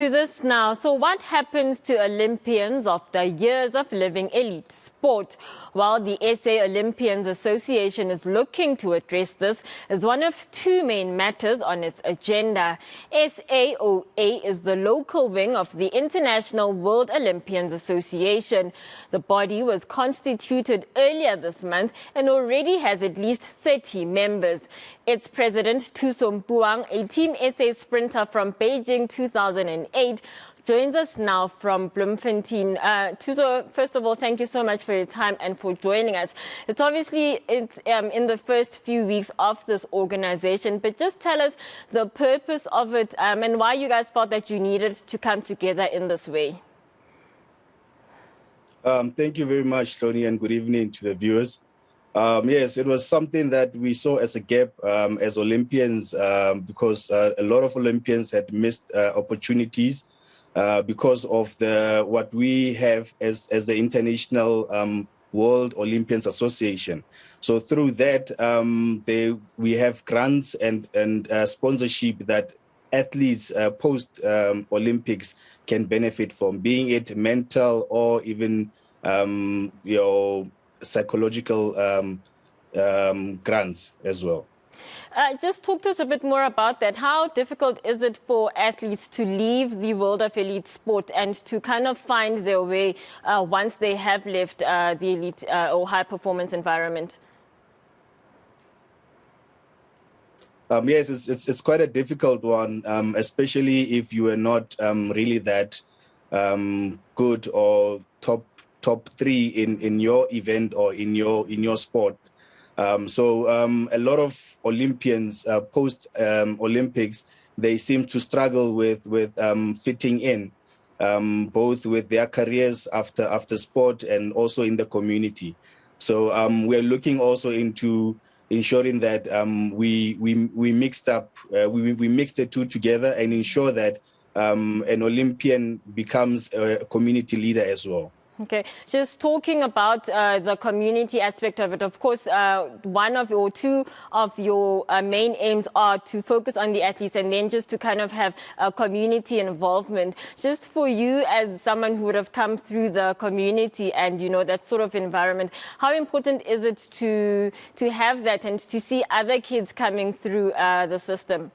To this now. So what happens to Olympians after years of living elite sport? While the SA Olympians Association is looking to address this as one of two main matters on its agenda. SAOA is the local wing of the International World Olympians Association. The body was constituted earlier this month and already has at least 30 members. Its president, Thuso Mpuang, a Team SA sprinter from Beijing 2008, joins us now from Bloemfontein. Thuso, first of all, thank you so much for your time and for joining us. It's obviously in the first few weeks of this organization, but just tell us the purpose of it and why you guys felt that you needed to come together in this way. Thank you very much, Tony, and good evening to the viewers. Yes, it was something that we saw as a gap as Olympians because a lot of Olympians had missed opportunities because of what we have as the International World Olympians Association. So through that, we have grants and sponsorship that athletes post-Olympics can benefit from, being it mental or even psychological grants as well. Just talk to us a bit more about that. How difficult is it for athletes to leave the world of elite sport and to kind of find their way once they have left the elite or high performance environment? Yes, it's quite a difficult one, especially if you are not really that good or top three in your event or in your sport. So a lot of Olympians post Olympics, they seem to struggle with fitting in, both with their careers after sport and also in the community. So we're looking also into ensuring that we mix the two together and ensure that an Olympian becomes a community leader as well. Okay, just talking about the community aspect of it, of course, one of your two of your main aims are to focus on the athletes and then just to kind of have community involvement. Just for you as someone who would have come through the community and, you know, that sort of environment, how important is it to have that and to see other kids coming through the system?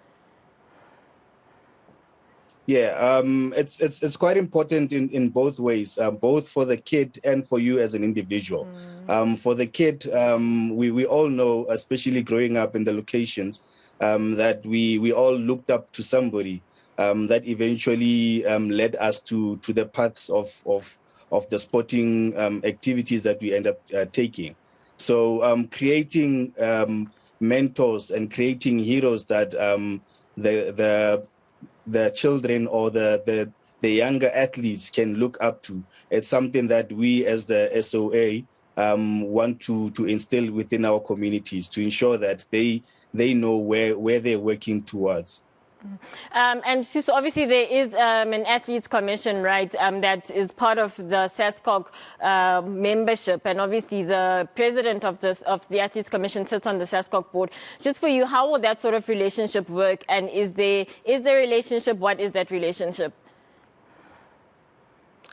Yeah, it's quite important in both ways, both for the kid and for you as an individual. For the kid, we all know, especially growing up in the locations, that we all looked up to somebody that eventually led us to the paths of the sporting activities that we end up taking. So creating mentors and creating heroes that the children or the younger athletes can look up to. It's something that we as the SOA want to instill within our communities to ensure that they know where they're working towards. And so obviously there is an athletes commission, right, that is part of the SASCOC membership, and obviously the president of the athletes commission sits on the SASCOC board. Just for you, how will that sort of relationship work, and is there a relationship? What is that relationship?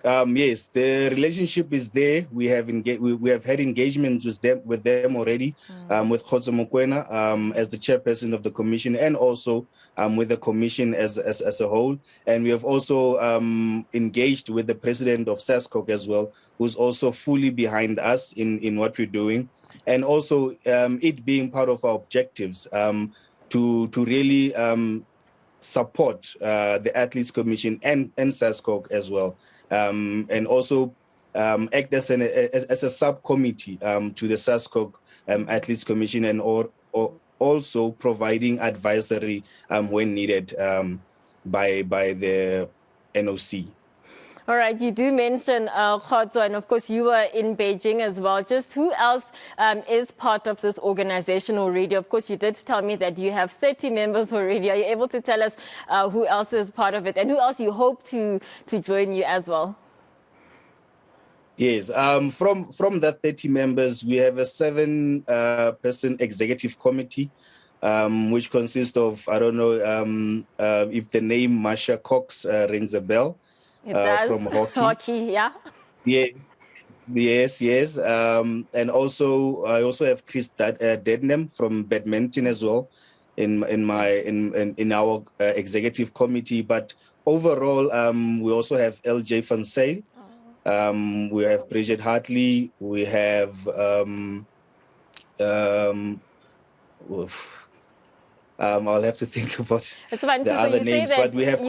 Yes, the relationship is there. We have had engagements with them already, with Thuso Mpuang as the chairperson of the commission, and also with the commission as a whole. And we have also engaged with the president of SASCOC as well, who's also fully behind us in what we're doing, and also it being part of our objectives to really support the athletes commission and SASCOC as well. And also act as a subcommittee to the SASCOC Athletes Commission, and or also providing advisory when needed by the NOC. All right, you do mention Thuso, and of course you were in Beijing as well. Just who else is part of this organization already? Of course, you did tell me that you have 30 members already. Are you able to tell us who else is part of it and who else you hope to join you as well? Yes, from that 30 members, we have a 7-person executive committee which consists of, I don't know if the name Masha Cox rings a bell. It does. From hockey. Hockey, yeah. Yes. And also, I also have Chris Dednam from badminton as well in our executive committee. But overall, we also have LJ Van Zyl. We have Bridget Hartley. We have I'll have to think about the other names, but we have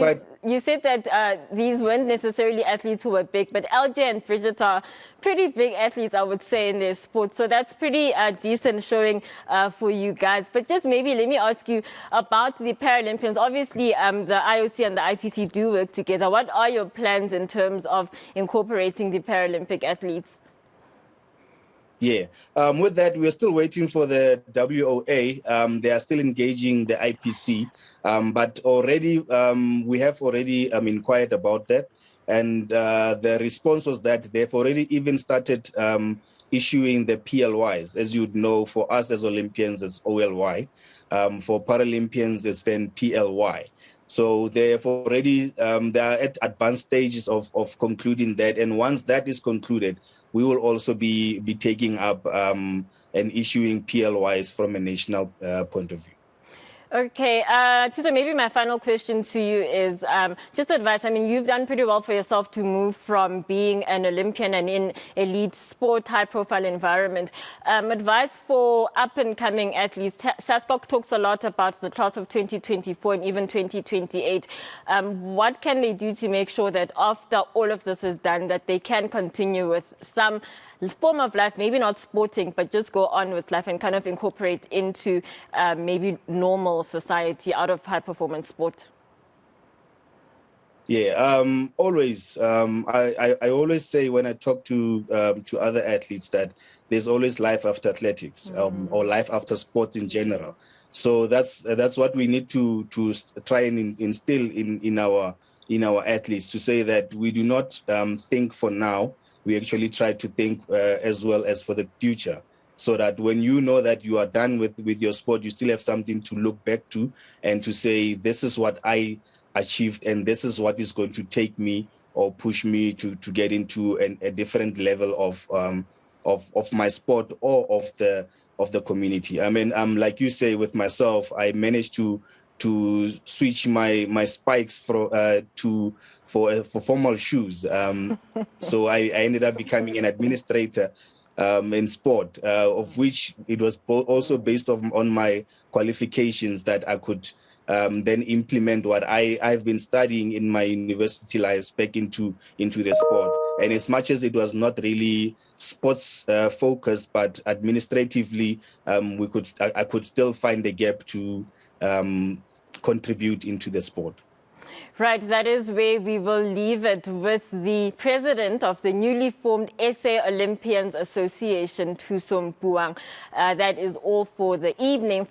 You said that these weren't necessarily athletes who were big, but LJ and Bridget are pretty big athletes, I would say, in their sport. So that's pretty decent showing for you guys. But just maybe let me ask you about the Paralympians. Obviously, the IOC and the IPC do work together. What are your plans in terms of incorporating the Paralympic athletes? Yeah, with that, we're still waiting for the WOA. They are still engaging the IPC, but already we have already inquired about that, and the response was that they've already even started issuing the PLYs. As you'd know, for us as Olympians, it's OLY. For Paralympians, it's then PLY. So they've already they are at advanced stages of concluding that, and once that is concluded, we will also be taking up and issuing PLYs from a national point of view. Okay, Thuso, maybe my final question to you is just advice. I mean, you've done pretty well for yourself to move from being an Olympian and in elite sport, high-profile environment. Advice for up-and-coming athletes. SASPOC talks a lot about the class of 2024 and even 2028. What can they do to make sure that after all of this is done, that they can continue with some form of life, maybe not sporting, but just go on with life and kind of incorporate into maybe normal society out of high-performance sport? Yeah, always. I always say when I talk to other athletes that there's always life after athletics or life after sport in general. So that's what we need to try and instill in our athletes, to say that we do not think for now. We actually try to think as well as for the future, so that when you know that you are done with your sport, you still have something to look back to and to say, this is what I achieved and this is what is going to take me or push me to get into a different level of my sport or of the community. I mean, like you say, with myself, I managed to switch my spikes for formal shoes. So I ended up becoming an administrator in sport, of which it was also based on my qualifications that I could then implement what I've been studying in my university lives back into the sport. And as much as it was not really sports focused, but administratively, I could still find a gap to contribute into the sport. Right, that is where we will leave it with the president of the newly formed SA Olympians Association, Thuso Mpuang. That is all for the evening.